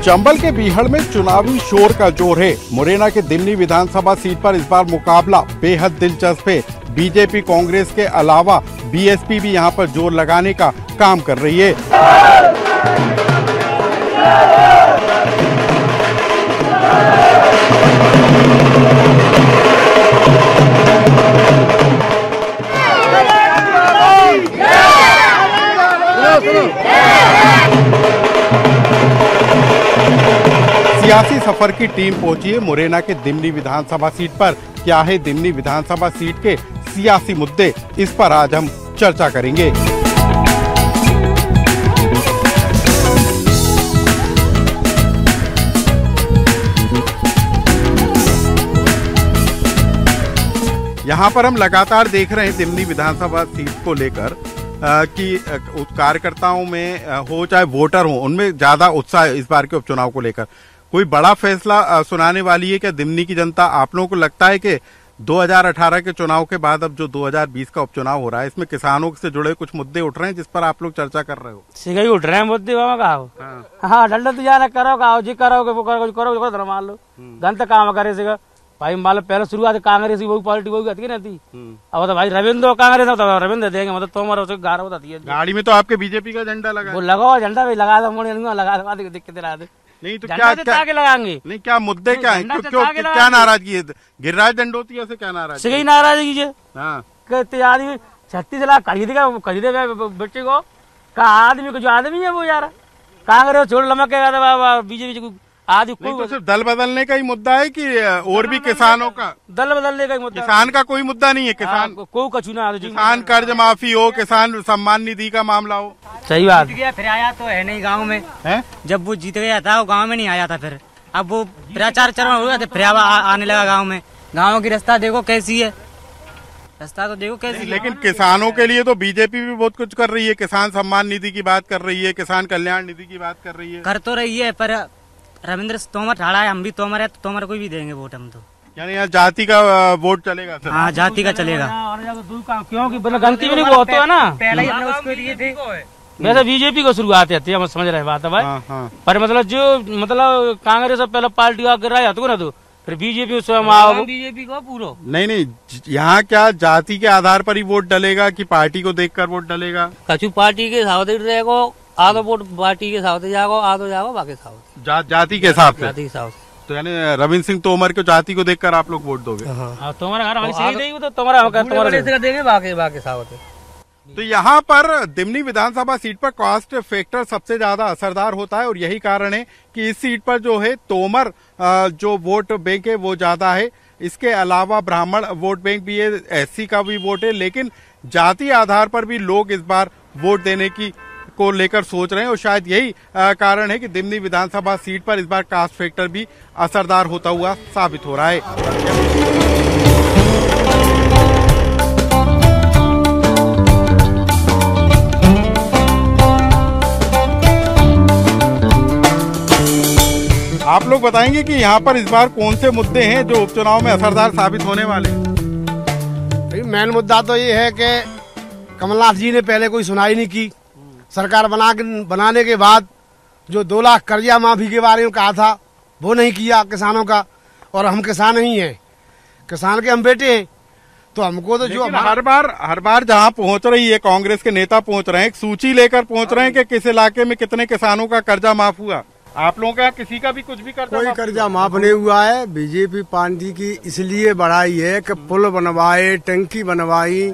चंबल के बीहड़ में चुनावी शोर का जोर है। मुरैना के दिमनी विधानसभा सीट पर इस बार मुकाबला बेहद दिलचस्प है। बीजेपी कांग्रेस के अलावा बीएसपी भी यहां पर जोर लगाने का काम कर रही है। सियासी सफर की टीम पहुंची है मुरैना के दिमनी विधानसभा सीट पर। क्या है दिमनी विधानसभा सीट के सियासी मुद्दे, इस पर आज हम चर्चा करेंगे। यहाँ पर हम लगातार देख रहे हैं दिमनी विधानसभा सीट को लेकर कि कार्यकर्ताओं में हो चाहे वोटर हो, उनमें ज्यादा उत्साह इस बार के उपचुनाव को लेकर। कोई बड़ा फैसला सुनाने वाली है क्या दिमनी की जनता? आप लोगों को लगता है कि 2018 के चुनाव के बाद अब जो 2020 का उपचुनाव हो रहा है, इसमें किसानों से जुड़े कुछ मुद्दे उठ रहे हैं जिस पर आप लोग चर्चा कर रहे हो? सही उठ रहे हैं मुद्दे बाबा। हाँ डंडा तो जाना करो का जी करो वो करो मान लो गंत काम करे सीगा भाई। मान लो पहले शुरुआत कांग्रेस की वही पार्टी वही आती रहती। अब तो भाई रविंद्र कांग्रेस तो रविंद्र देंगे, मतलब तोमर गारा होती है। गाड़ी में तो आपके बीजेपी का झंडा लगा, वो लगाओ झंडा भी लगा दो, लगा दो दिक्कत दे। नहीं तो क्या लगाएंगे? नहीं क्या मुद्दे क्या है? क्या नाराजगी है? गिरिराज दंडोतिया से क्या नाराजगी? सही नाराजगी है। कहते आदमी 36 लाख खरीदे बच्चे को का आदमी को, जो आदमी है वो यार कांग्रेस छोड़ लमक बीजेपी आदि। कोई तो सिर्फ दल बदलने का ही मुद्दा है कि और भी किसानों का? दल बदलने का ही मुद्दा, किसान का कोई मुद्दा नहीं है। किसान को कछु ना, किसान कर्ज माफी हो, किसान सम्मान निधि का मामला हो। सही बात। फिर आया तो है नहीं गांव में है? जब वो जीत गया था वो गांव में नहीं आया था, फिर अब वो प्रचार चरण हो गया था, फिर आने लगा गाँव में। गाँव की रास्ता देखो कैसी है, रास्ता तो देखो कैसी। लेकिन किसानों के लिए तो बीजेपी भी बहुत कुछ कर रही है। किसान सम्मान निधि की बात कर रही है, किसान कल्याण निधि की बात कर रही है। कर तो रही है, पर रविंद्र तोमर ठाड़ा है, हम भी तोमर है तो तोमर को भी देंगे वोट हम तो। यानी यहाँ जाति का वोट चलेगा सर? हाँ जाति का चलेगा, क्योंकि गलती भी नहीं होता है ना। पहले ही हमने उसको दिए थे। वैसे बीजेपी को शुरुआत है, हम समझ रहे बात है भाई। पर मतलब जो मतलब कांग्रेस पहले पार्टी आकर रहा तो ना, तो फिर बीजेपी बीजेपी को पूरा नहीं यहाँ क्या जाति के आधार पर ही वोट डलेगा कि पार्टी को देखकर वोट डलेगा? कछु पार्टी के हिसाब से रहेगा, आधो वोट पार्टी के हिसाब से जाओ, आधो जाओ बाकी जाति के हिसाब से। जाति के हिसाब से तो यानी रविंद्र सिंह तोमर को जाति को देखकर आप लोग वोट दोगे? तो यहाँ पर दिमनी विधानसभा सीट पर कास्ट फैक्टर सबसे ज्यादा असरदार होता है और यही कारण है कि इस सीट पर जो है तोमर जो वोट बैंक है वो ज्यादा है। इसके अलावा ब्राह्मण वोट बैंक भी है, एससी का भी वोट है, लेकिन जाति आधार पर भी लोग इस बार वोट देने की को लेकर सोच रहे हैं और शायद यही कारण है कि दिमनी विधानसभा सीट पर इस बार कास्ट फैक्टर भी असरदार होता हुआ साबित हो रहा है। आप लोग बताएंगे कि यहाँ पर इस बार कौन से मुद्दे हैं जो उपचुनाव में असरदार साबित होने वाले हैं? मेन मुद्दा तो ये है कि कमलनाथ जी ने पहले कोई सुनाई नहीं की। सरकार बनाने के बाद जो 2 लाख कर्जा माफी के बारे में कहा था वो नहीं किया किसानों का। और हम किसान ही हैं, किसान के हम बेटे हैं, तो हमको तो जो हर बार जहां पहुंच रही है कांग्रेस के नेता पहुंच रहे हैं, एक सूची लेकर पहुंच रहे हैं कि किस इलाके में कितने किसानों का कर्जा माफ हुआ। आप लोगों का किसी का भी कुछ भी कर्जा? कोई कर्जा माफ नहीं हुआ है। बीजेपी पार्टी की इसलिए बढ़ाई है कि पुल बनवाए, टंकी बनवाई,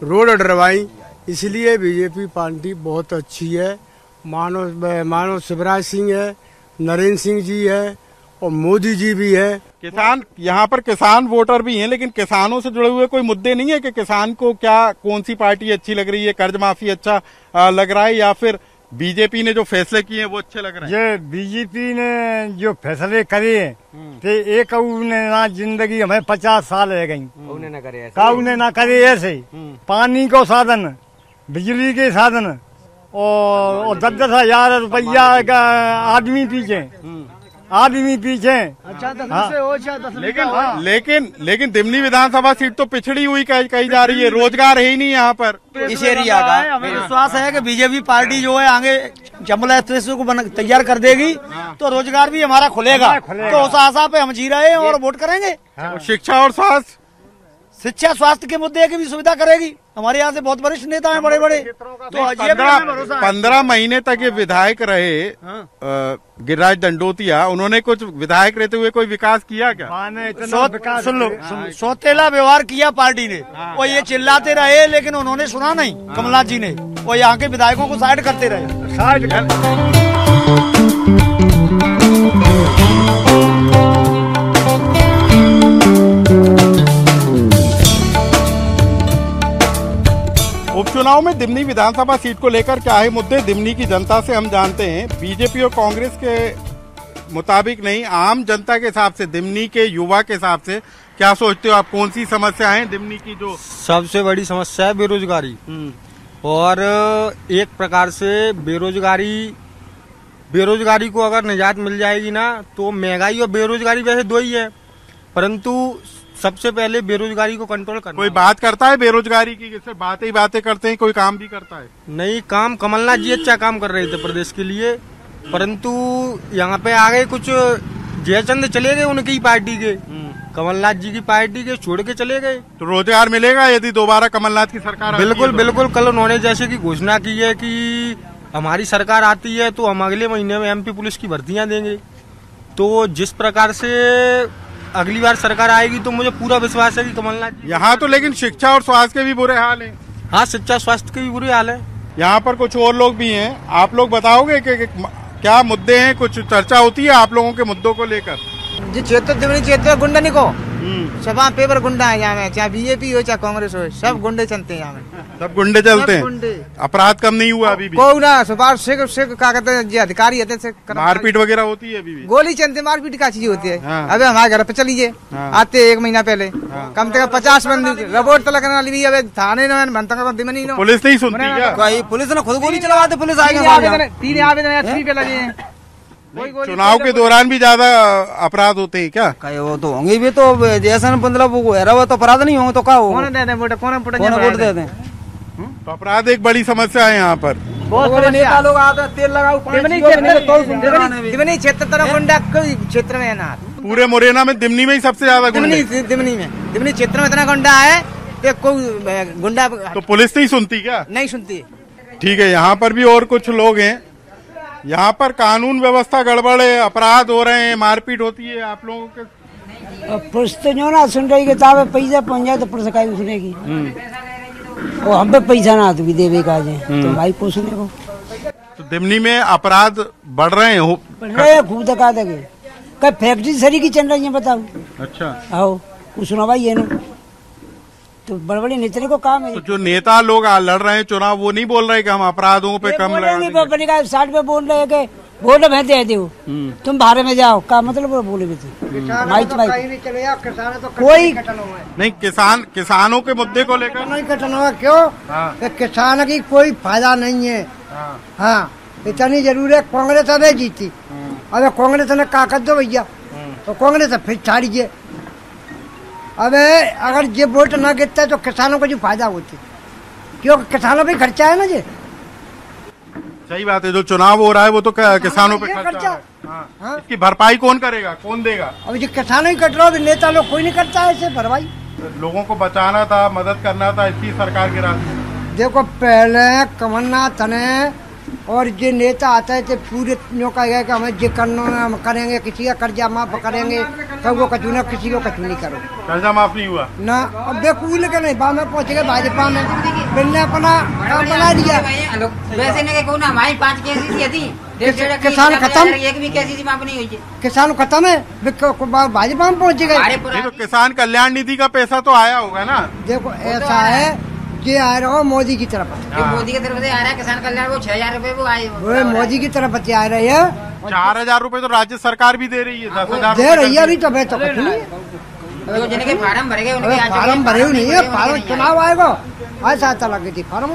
रोड डरवाई, इसलिए बीजेपी पार्टी बहुत अच्छी है। मानो शिवराज सिंह है, नरेंद्र सिंह जी है और मोदी जी भी है। किसान यहाँ पर किसान वोटर भी हैं, लेकिन किसानों से जुड़े हुए कोई मुद्दे नहीं है कि किसान को क्या कौन सी पार्टी अच्छी लग रही है? कर्ज माफी अच्छा लग रहा है या फिर बीजेपी ने जो फैसले किए हैं वो अच्छे लग रहे हैं? ये बीजेपी ने जो फैसले करे तो एक उन्हें ना जिंदगी हमें 50 साल रह गई, उन्हें ना करे ऐसे पानी को साधन, बिजली के साधन और 10-10 हजार रुपया का आदमी पीछे आदमी पीछे। अच्छा, लेकिन दिमनी विधानसभा सीट तो पिछड़ी हुई कही जा रही है, रोजगार है ही नहीं यहाँ पर इस एरिया का। हमें विश्वास है कि बीजेपी पार्टी जो है आगे जमला एक्सप्रेस को तैयार कर देगी तो रोजगार भी हमारा खुलेगा। तो उस आशा पे हम जी रहे हैं और वोट करेंगे। शिक्षा और स्वास्थ्य, शिक्षा स्वास्थ्य के मुद्दे की भी सुविधा करेगी। हमारे यहाँ से बहुत वरिष्ठ नेता हैं बड़े बड़े, तो ये 15 महीने तक ये विधायक रहे गिरिराज दंडोतिया, उन्होंने कुछ विधायक रहते हुए कोई विकास किया क्या? सुन लो, सौतेला व्यवहार किया पार्टी ने। वो ये चिल्लाते रहे लेकिन उन्होंने सुना नहीं कमलनाथ जी ने। वो यहाँ के विधायकों को साइड करते रहे। उपचुनाव में दिमनी विधानसभा सीट को लेकर क्या है मुद्दे, दिमनी की जनता से हम जानते हैं। बीजेपी और कांग्रेस के मुताबिक नहीं, आम जनता के हिसाब से, दिमनी के युवा के हिसाब से क्या सोचते हो आप? कौन सी समस्या है दिमनी की जो सबसे बड़ी समस्या है? बेरोजगारी। और एक प्रकार से बेरोजगारी को अगर निजात मिल जाएगी ना, तो महंगाई और बेरोजगारी वैसे दो ही है, परंतु सबसे पहले बेरोजगारी को कंट्रोल करना। कोई बात करता है बेरोजगारी की? सिर्फ बातें करते हैं, कोई काम भी करता है? नहीं, काम कमलनाथ जी अच्छा काम कर रहे थे प्रदेश के लिए, परंतु यहाँ पे आगे कुछ जयचंद चले गए उनकी ही पार्टी के, कमलनाथ जी की पार्टी के छोड़ के चले गए। तो रोजगार मिलेगा यदि दोबारा कमलनाथ की सरकार? बिल्कुल। कल उन्होंने जैसे की घोषणा की है कि हमारी सरकार आती है तो हम अगले महीने में MP पुलिस की भर्तियां देंगे। तो जिस प्रकार से अगली बार सरकार आएगी तो मुझे पूरा विश्वास है कि कमलनाथ जी। यहाँ तो लेकिन शिक्षा और स्वास्थ्य के भी बुरे हाल हैं। हाँ, शिक्षा स्वास्थ्य के भी बुरे हाल है। यहाँ पर कुछ और लोग भी हैं, आप लोग बताओगे कि क्या मुद्दे हैं? कुछ चर्चा होती है आप लोगों के मुद्दों को लेकर? जी क्षेत्र गुंडा निको सब पेपर गुंडा है यहाँ में, चाहे बीजेपी हो चाहे कांग्रेस हो, सब गुंडे चलते हैं यहाँ में। सब गुंडे चलते हैं? अपराध कम नहीं हुआ अभी भी? को ना सुपार से क्या कहते हैं, जो अधिकारी होते हैं मारपीट वगैरह होती है अभी भी? गोली चलती है, मारपीट का चीज होती है। हाँ। अबे हमारे घर पे चलिए, आते 1 महीना पहले कम से कम 50 बंदी रिपोर्ट तो लगने वाली भी। अब थाने में पुलिस नहीं सुनती क्या? पुलिस ने खुद गोली चलवाते, पुलिस आएगी। 3 आवेदन पे लगे हैं। चुनाव के दौरान भी ज्यादा अपराध होते हैं क्या? वो तो होंगे भी, तो जैसा मतलब वो तो अपराध नहीं होंगे तो क्या हो? कौन दे दें वोट, कौन वोट दे दें? तो अपराध एक बड़ी समस्या है यहाँ पर। बहुत नेता लोग आते हैं, तेल लगाओ दिमनी क्षेत्र तरफ गुंडा क्षेत्र में है ना। पूरे मुरैना में दिमनी में ही सबसे ज्यादा गुंडे? दिमनी क्षेत्र में इतना गुंडा है कि कोई गुंडा। तो पुलिस नहीं सुनती क्या? नहीं सुनती। ठीक है, यहाँ पर भी और कुछ लोग हैं। यहाँ पर कानून व्यवस्था गड़बड़ है, अपराध हो रहे हैं, मारपीट होती है आप लोगों के? पुलिस तो जो ना सुन रही किताब पैसा पहुंच जाए तो पुलिस का सुनेगी, और हम पे पैसा ना तो भी देवे का तो भाई को सुने को। तो दिमनी में अपराध बढ़ रहे हैं? खूब धक्का देंगे। कई फैक्ट्री सरी की चल रही है बताओ। अच्छा, आओ सुना भाई, ये नो तो बड़े बड़े नेता को काम है। तो जो नेता लोग लड़ रहे हैं चुनाव, वो नहीं बोल रहे कि हम अपराधों पे कम लगाएंगे? 60 पे बोल रहे कि वोट भेज दे दो, तुम बाहर में जाओ, का मतलब बोले कोई नहीं। किसानों के मुद्दे को लेकर नहीं कटना हुआ क्यों? किसान की कोई फायदा नहीं है। हाँ, इतनी जरूर है। कांग्रेस अबे जीती, अबे कांग्रेस ने क्या कर दो भैया, तो कांग्रेस फिर छाड़िए। अबे अगर ये वोट ना गिरता है तो किसानों को जो फायदा होती, क्योंकि किसानों पे खर्चा है ना। ये सही बात है, जो चुनाव हो रहा है वो तो किसानों पे खर्चा है। हाँ। इसकी भरपाई कौन करेगा, कौन देगा? अब जो किसानों ही कट रहा है, नेता लोग कोई नहीं करता है ऐसे भरपाई। लोगों को बचाना था, मदद करना था, इसकी सरकार के रास्ते। देखो पहले कमलनाथ ने और ये नेता आता है तो पूरे न्यों का है कि हमें ये करना हम करेंगे, किसी का कर्जा माफ करेंगे, सब वो कचू ना, किसी को कचू नहीं करो। कर्जा माफ नहीं हुआ ना? अब देखो लेकिन नहीं बा में पहुंच गए भाजपा में, मैंने अपना काम बना दिया। वैसे नहीं कहूँ ना, हमारी 5 केसी थी, किसान खत्म, एक भी केसी माफ नहीं हुई, किसान खत्म है, भाजपा में पहुंच गए। तो किसान कल्याण निधि का पैसा तो आया होगा ना? देखो ऐसा है, ये आ रहा हो मोदी की तरफ, मोदी की तरफ से आ रहा है किसान कल्याण, वो 6000 रुपए वो आए, वो मोदी की तरफ से आ रहे हैं। 4000 रुपए तो राज्य सरकार भी दे रही है, 10,000 दे रही है। नहीं तो कुछ नहीं, जिनके फार्म भरे गए फार्म भरे नहीं है, फार्म चुनाव आएगा ऐसा आता लगे थी फार्म।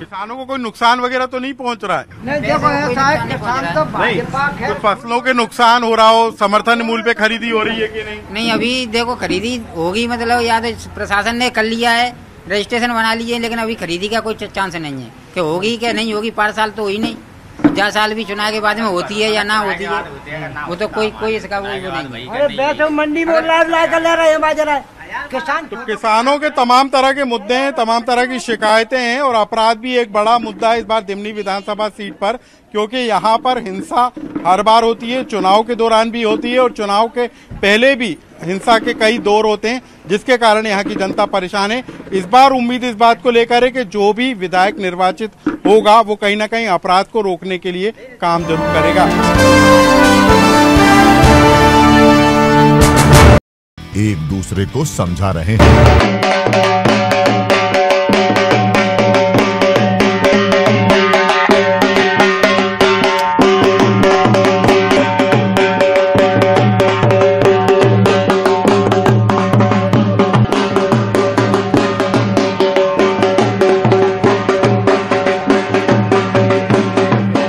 किसानों को कोई नुकसान वगैरह तो नहीं पहुंच रहा है? नहीं, देखो ऐसा है, किसान तो भाजपा तो फसलों के नुकसान हो रहा हो, समर्थन मूल्य पे खरीदी हो रही है कि नहीं? नहीं, अभी देखो खरीदी होगी, मतलब या तो प्रशासन ने कर लिया है, रजिस्ट्रेशन बना लिए, लेकिन अभी खरीदी का कोई चांस नहीं है कि होगी क्या नहीं होगी। 5 साल तो हुई नहीं, 4 साल भी चुनाव के बाद में होती है या ना होती है, वो तो कोई इसका वो नहीं। अरे मंडी में लाभ ला कर ले रहे हैं बाजार किसान। तो किसानों के तमाम तरह के मुद्दे हैं, तमाम तरह की शिकायतें हैं और अपराध भी एक बड़ा मुद्दा है इस बार दिमनी विधानसभा सीट पर, क्योंकि यहाँ पर हिंसा हर बार होती है, चुनाव के दौरान भी होती है और चुनाव के पहले भी हिंसा के कई दौर होते हैं, जिसके कारण यहाँ की जनता परेशान है। इस बार उम्मीद इस बात को लेकर है कि जो भी विधायक निर्वाचित होगा वो कहीं ना कहीं अपराध को रोकने के लिए काम जरूर करेगा। एक दूसरे को समझा रहे हैं।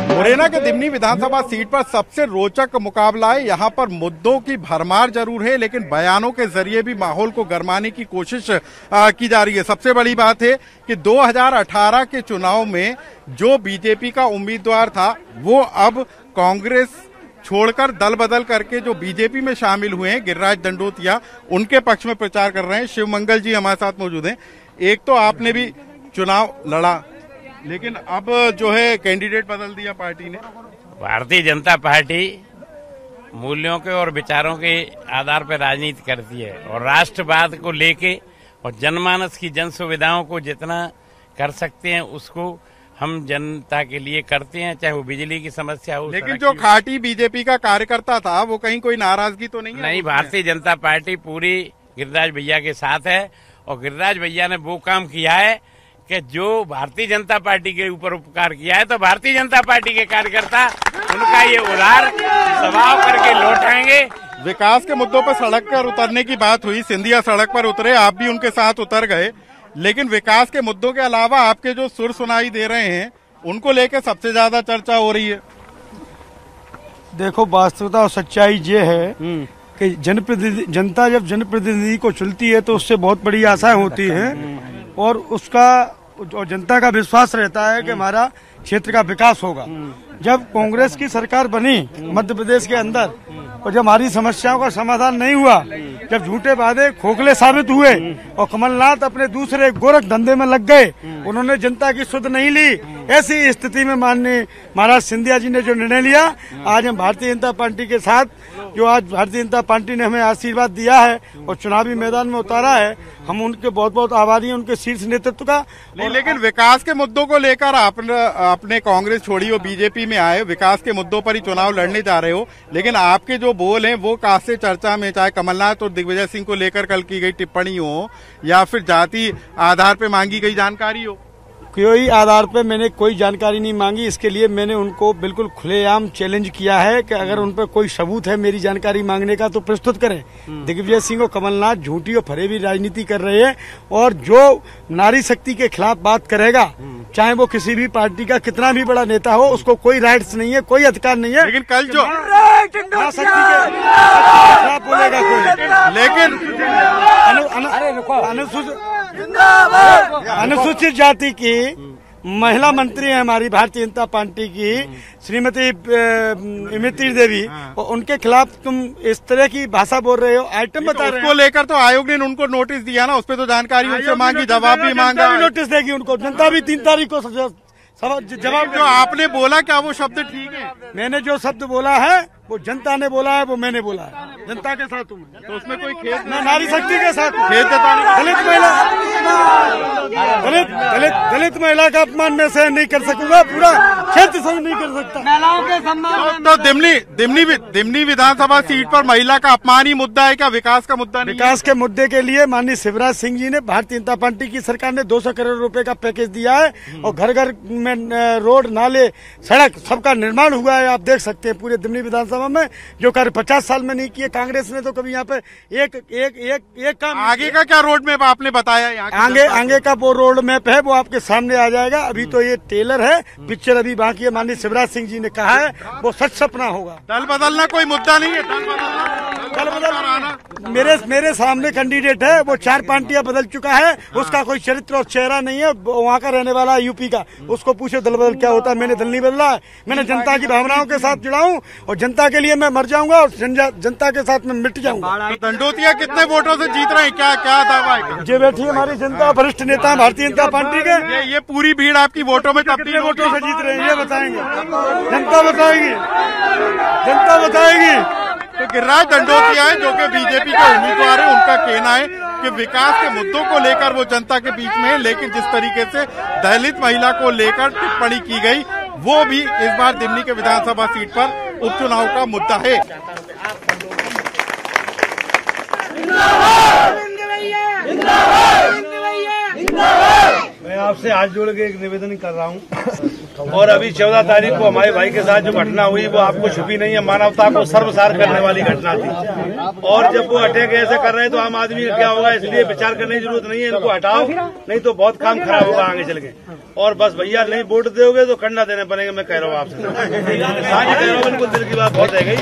मुरैना के दिमनी विधानसभा सीट पर सबसे रोचक मुकाबला है। यहाँ पर मुद्दों की भरमार जरूर है, लेकिन बयानों के जरिए भी माहौल को गरमाने की कोशिश की जा रही है। सबसे बड़ी बात है कि 2018 के चुनाव में जो बीजेपी का उम्मीदवार था वो अब कांग्रेस छोड़कर दल बदल करके जो बीजेपी में शामिल हुए हैं, गिरिराज दंडोतिया, उनके पक्ष में प्रचार कर रहे हैं। शिव मंगल जी हमारे साथ मौजूद हैं। एक तो आपने भी चुनाव लड़ा, लेकिन अब जो है कैंडिडेट बदल दिया पार्टी ने। भारतीय जनता पार्टी मूल्यों के और विचारों के आधार पर राजनीति करती है और राष्ट्रवाद को लेके और जनमानस की जन सुविधाओं को जितना कर सकते हैं उसको हम जनता के लिए करते हैं, चाहे वो बिजली की समस्या हो। लेकिन जो खाटी बीजेपी का कार्यकर्ता था वो कहीं कोई नाराजगी तो नहीं है? नहीं, भारतीय जनता पार्टी पूरी गिरिराज भैया के साथ है और गिरिराज भैया ने वो काम किया है कि जो भारतीय जनता पार्टी के ऊपर उपकार किया है, तो भारतीय जनता पार्टी के कार्यकर्ता उनका ये उदार स्वभाव करके लौटाएंगे। विकास के मुद्दों पर सड़क पर उतरने की बात हुई, सिंधिया सड़क पर उतरे, आप भी उनके साथ उतर गए, लेकिन विकास के मुद्दों के अलावा आपके जो सुर सुनाई दे रहे हैं उनको लेकर सबसे ज्यादा चर्चा हो रही है। देखो, वास्तविकता और सच्चाई ये है कि जनता जब जनप्रतिनिधि को चुनती है तो उससे बहुत बड़ी आशाएं होती हैं और उसका और जनता का विश्वास रहता है कि हमारा क्षेत्र का विकास होगा। जब कांग्रेस की सरकार बनी मध्य प्रदेश के अंदर और जब हमारी समस्याओं का समाधान नहीं हुआ, जब झूठे वादे खोखले साबित हुए और कमलनाथ अपने दूसरे गोरख धंधे में लग गए, उन्होंने जनता की सुध नहीं ली, ऐसी स्थिति में माननीय महाराज सिंधिया जी ने जो निर्णय लिया, आज हम भारतीय जनता पार्टी के साथ, जो आज भारतीय जनता पार्टी ने हमें आशीर्वाद दिया है और चुनावी मैदान में उतारा है, हम उनके बहुत बहुत आभारी हैं, उनके शीर्ष नेतृत्व का। लेकिन विकास के मुद्दों को लेकर आपने कांग्रेस छोड़ी और बीजेपी में आए, विकास के मुद्दों पर ही चुनाव लड़ने जा रहे हो, लेकिन आपके जो बोल हैं वो काफी चर्चा में, चाहे कमलनाथ और दिग्विजय सिंह को लेकर कल की गई टिप्पणी हो या फिर जाति आधार पे मांगी गई जानकारी हो। कोई आधार पे मैंने कोई जानकारी नहीं मांगी, इसके लिए मैंने उनको बिल्कुल खुलेआम चैलेंज किया है कि अगर उन पर कोई सबूत है मेरी जानकारी मांगने का तो प्रस्तुत करें। दिग्विजय सिंह और कमलनाथ झूठी और फरेबी राजनीति कर रहे हैं और जो नारी शक्ति के खिलाफ बात करेगा, चाहे वो किसी भी पार्टी का कितना भी बड़ा नेता हो, उसको कोई राइट्स नहीं है, कोई अधिकार नहीं है। लेकिन कल जो शक्ति के खिलाफ बोलेगा कोई, लेकिन अनुसूचित जाति की महिला मंत्री है हमारी भारतीय जनता पार्टी की श्रीमती इमरती देवी, और उनके खिलाफ तुम इस तरह की भाषा बोल रहे हो, आइटम बता रहे हो। उसको लेकर तो आयोग ने उनको नोटिस दिया ना, उस पर तो जानकारी उनसे मांगी, जवाब भी मांगा। नोटिस देगी उनको, जनता भी 3 तारीख को जवाब। जो आपने बोला क्या वो शब्द ठीक है? मैंने जो शब्द बोला है वो जनता ने बोला है, वो मैंने बोला है। जनता के साथ हूँ, तो उसमें कोई खेद मैं नारी शक्ति के साथ खेद दलित महिला का अपमान मैं सहन नहीं कर सकूंगा। पूरा क्षेत्र सही नहीं कर सकता। महिलाओं के सम्मान तो दिमनी विधानसभा सीट पर महिला का अपमान ही मुद्दा है क्या, विकास का मुद्दा नहीं? विकास के मुद्दे के लिए माननीय शिवराज सिंह जी ने, भारतीय जनता पार्टी की सरकार ने 200 करोड़ रुपए का पैकेज दिया है और घर घर में रोड, नाले, सड़क सबका निर्माण हुआ है। आप देख सकते हैं पूरे दिमनी विधानसभा में जो कार्य 50 साल में नहीं किए कांग्रेस ने, तो कभी यहाँ पे एक काम। आगे का क्या रोड मैप आपने बताया? आगे का वो रोड मैप है, वो आपके सामने आ जाएगा। अभी तो ये टेलर है, पिक्चर अभी बाकी है। माननीय शिवराज सिंह जी ने कहा है वो सच सपना होगा। दल बदलना कोई मुद्दा नहीं है, दल बदलना मेरे सामने कैंडिडेट है, वो 4 पार्टियां बदल चुका है, उसका कोई चरित्र और चेहरा नहीं है। वहाँ का रहने वाला यूपी का, उसको पूछे दल बदल क्या होता है। मैंने दल नहीं बदला है, मैंने जनता की भावनाओं के साथ जुड़ा हूँ और जनता के लिए मैं मर जाऊंगा और जनता के साथ मैं मिट जाऊंगा। दंडोतिया कितने वोटों से जीत रहे हैं, क्या दावा है? जो बैठी हमारी जनता, वरिष्ठ नेता भारतीय जनता पार्टी के, ये पूरी भीड़ आपकी वोटों में कितने वोटों से जीत रहे हैं ये बताएंगे, जनता बताएगी, जनता बताएगी। तो गिरिराज दंडोतिया है जो कि बीजेपी के उम्मीदवार है, उनका कहना है कि विकास के मुद्दों को लेकर वो जनता के बीच में है, लेकिन जिस तरीके से दलित महिला को लेकर टिप्पणी की गई वो भी इस बार दिमनी के विधानसभा सीट पर उपचुनाव का मुद्दा है। मैं आपसे हाथ जोड़ के एक निवेदन कर रहा हूँ और अभी 14 तारीख को हमारे भाई के साथ जो घटना हुई वो आपको छुपी नहीं है, मानवता को सर्वसार करने वाली घटना थी। और जब वो अटैक ऐसे कर रहे हैं तो आम आदमी का क्या होगा, इसलिए विचार करने की जरूरत नहीं है। इनको हटाओ, नहीं तो बहुत काम खराब होगा आगे चल के। और बस भैया नहीं वोट दोगे तो कंडा देने पड़ेंगे, मैं कह रहा हूँ आपसे, साझी कह रहा हूँ, बिल्कुल दिल की बात बहुत रह गई।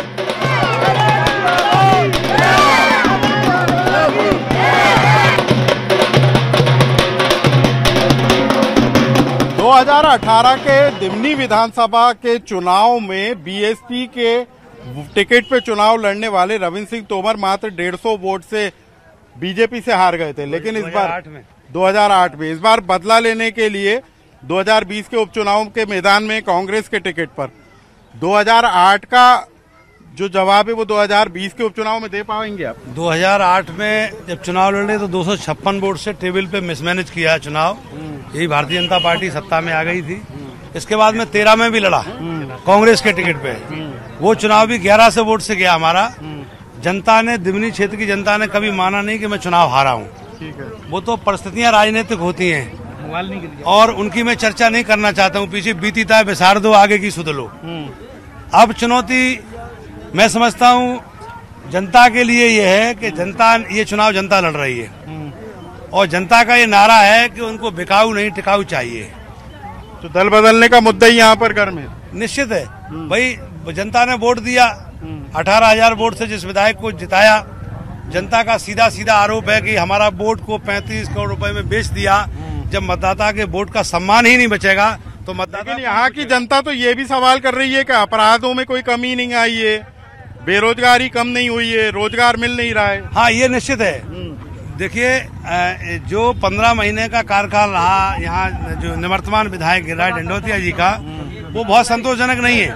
2018 के दिमनी विधानसभा के चुनाव में बीएसपी के टिकट पे चुनाव लड़ने वाले रविंद्र सिंह तोमर मात्र 150 वोट से बीजेपी से हार गए थे। लेकिन इस बार 2008 में इस बार बदला लेने के लिए 2020 के उपचुनाव के मैदान में कांग्रेस के टिकट पर 2008 का जो जवाब है वो 2020 के उपचुनाव में दे पाएंगे आप? 2008 में जब चुनाव लड़े तो 256 वोट से टेबल पे मिसमैनेज किया चुनाव, यही भारतीय जनता पार्टी सत्ता में आ गई थी। इसके बाद में 13 में भी लड़ा कांग्रेस के टिकट पे, वो चुनाव भी 11 से वोट से गया हमारा। जनता ने, दिमनी क्षेत्र की जनता ने कभी माना नहीं कि मैं चुनाव हारा हूँ। वो तो परिस्थितियां राजनीतिक होती हैं और उनकी मैं चर्चा नहीं करना चाहता हूँ। पीछे बीती था बिसार दो, आगे की सुध लो। अब चुनौती मैं समझता हूँ जनता के लिए ये है कि जनता, ये चुनाव जनता लड़ रही है और जनता का ये नारा है कि उनको बिकाऊ नहीं टिकाऊ चाहिए। तो दल बदलने का मुद्दा ही यहाँ पर गर्म है। निश्चित है भाई, जनता ने वोट दिया, 18,000 वोट से जिस विधायक को जिताया। जनता का सीधा सीधा आरोप है कि हमारा वोट को 35 करोड़ रुपए में बेच दिया। जब मतदाता के वोट का सम्मान ही नहीं बचेगा तो मतदाता। यहाँ की जनता तो ये भी सवाल कर रही है कि अपराधों में कोई कमी नहीं आई है, बेरोजगारी कम नहीं हुई है, रोजगार मिल नहीं रहा है। हाँ, ये निश्चित है। देखिए, जो 15 महीने का कार्यकाल रहा यहाँ जो निवर्तमान विधायक गिरिराज दंडोतिया जी का, वो बहुत संतोषजनक नहीं है।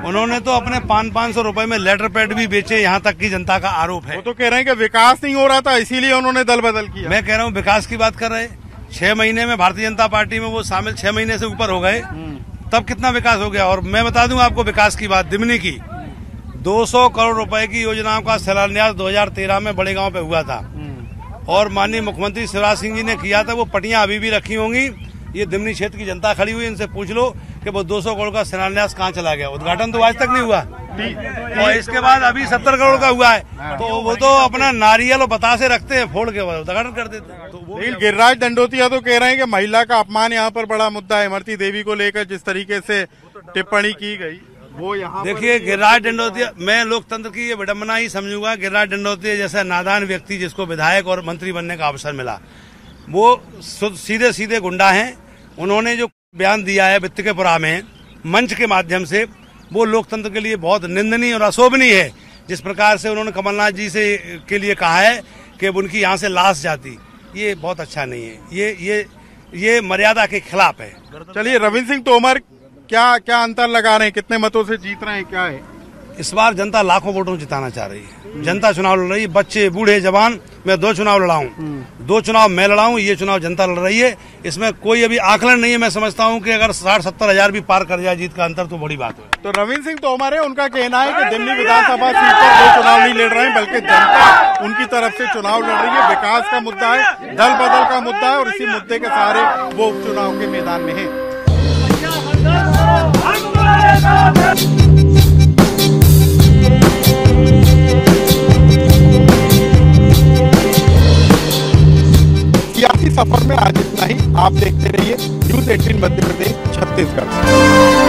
उन्होंने तो अपने 500-500 रुपए में लेटर पैड भी बेचे, यहाँ तक की जनता का आरोप है। वो तो कह रहे हैं कि विकास नहीं हो रहा था इसीलिए उन्होंने दल बदल किया। मैं कह रहा हूँ विकास की बात कर रहे। 6 महीने में भारतीय जनता पार्टी में वो शामिल 6 महीने से ऊपर हो गए, तब कितना विकास हो गया। और मैं बता दूं आपको विकास की बात, दिमनी की 200 करोड़ रुपए की योजनाओं का शिलान्यास 2013 में बड़े गांव पे हुआ था और माननीय मुख्यमंत्री शिवराज सिंह जी ने किया था। वो पटियां अभी भी रखी होंगी, ये दिमनी क्षेत्र की जनता खड़ी हुई, इनसे पूछ लो कि वो 200 करोड़ का शिलान्यास कहाँ चला गया। उद्घाटन तो आज तक नहीं हुआ और इसके बाद अभी 70 करोड़ का हुआ है, तो वो तो अपना नारियल और बतासे रखते हैं, फोड़ के उद्घाटन कर देते हैं। तो गिरिराज दंडोतिया तो कह रहे हैं कि महिला का अपमान यहाँ पर बड़ा मुद्दा है। इमरती देवी को लेकर जिस तरीके से टिप्पणी की गई वो यहाँ देखिए, गिरिराज दंडोतिया, मैं लोकतंत्र की ये विडंबना ही समझूंगा। गिरिराज दंडोतिया जैसा नादान व्यक्ति जिसको विधायक और मंत्री बनने का अवसर मिला, वो सीधे सीधे गुंडा हैं। उन्होंने जो बयान दिया है वित्त के पुरा में मंच के माध्यम से, वो लोकतंत्र के लिए बहुत निंदनीय और अशोभनीय है। जिस प्रकार से उन्होंने कमलनाथ जी से के लिए कहा है कि उनकी यहाँ से लाश जाती, ये बहुत अच्छा नहीं है। ये मर्यादा के खिलाफ है। चलिए, रविंद्र सिंह तोमर क्या अंतर लगा रहे हैं, कितने मतों से जीत रहे हैं, क्या है? इस बार जनता लाखों वोटों जिताना चाह रही है। जनता चुनाव लड़ रही है, बच्चे, बूढ़े, जवान मैं 2 चुनाव लड़ा हूँ, 2 चुनाव मैं लड़ा हूँ, ये चुनाव जनता लड़ रही है। इसमें कोई अभी आकलन नहीं है। मैं समझता हूँ कि अगर 60-70 हजार भी पार कर जाए जीत का अंतर तो बड़ी बात है। तो रविंद्र सिंह तोमर है, उनका कहना है कि दिमनी विधानसभा सीट पर वो चुनाव नहीं लड़ रहे हैं, बल्कि जनता उनकी तरफ से चुनाव लड़ रही है। विकास का मुद्दा है, दल बदल का मुद्दा है और इसी मुद्दे के सहारे वो उपचुनाव के मैदान में है। सियासी सफर में आज इतना ही। आप देखते रहिए News 18 मध्य प्रदेश छत्तीसगढ़।